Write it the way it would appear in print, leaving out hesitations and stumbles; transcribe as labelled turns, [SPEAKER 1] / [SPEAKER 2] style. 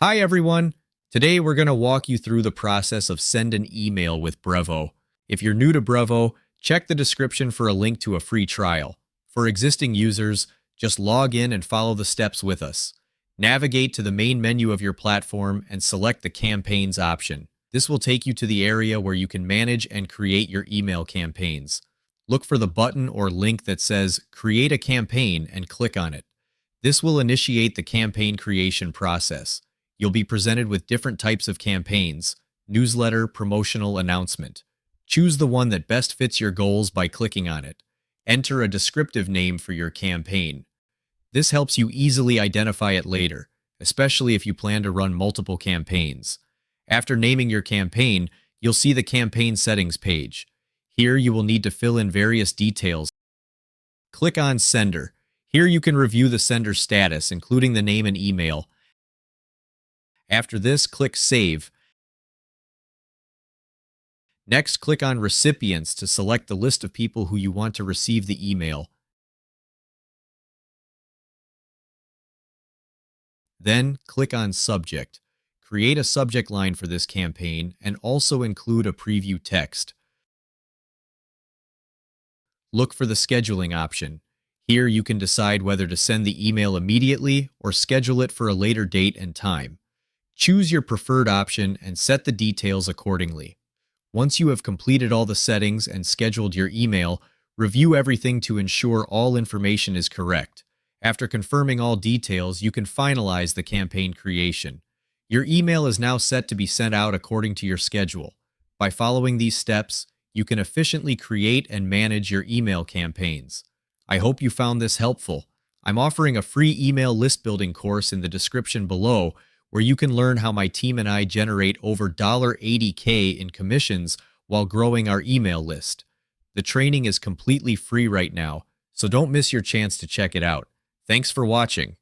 [SPEAKER 1] Hi everyone! Today we're going to walk you through the process of send an email with Brevo. If you're new to Brevo, check the description for a link to a free trial. For existing users, just log in and follow the steps with us. Navigate to the main menu of your platform and select the Campaigns option. This will take you to the area where you can manage and create your email campaigns. Look for the button or link that says Create a Campaign and click on it. This will initiate the campaign creation process. You'll be presented with different types of campaigns: newsletter, promotional, announcement. Choose the one that best fits your goals by clicking on it. Enter a descriptive name for your campaign. This helps you easily identify it later, especially if you plan to run multiple campaigns. After naming your campaign, you'll see the campaign settings page. Here you will need to fill in various details. Click on Sender. Here you can review the sender status, including the name and email. After this, click Save. Next, click on Recipients to select the list of people who you want to receive the email. Then, click on Subject. Create a subject line for this campaign and also include a preview text. Look for the scheduling option. Here you can decide whether to send the email immediately or schedule it for a later date and time. Choose your preferred option and set the details accordingly. Once you have completed all the settings and scheduled your email, review everything to ensure all information is correct. After confirming all details, you can finalize the campaign creation. Your email is now set to be sent out according to your schedule. By following these steps, you can efficiently create and manage your email campaigns. I hope you found this helpful. I'm offering a free email list building course in the description below, where you can learn how my team and I generate over $80K in commissions while growing our email list. The training is completely free right now, so don't miss your chance to check it out. Thanks for watching.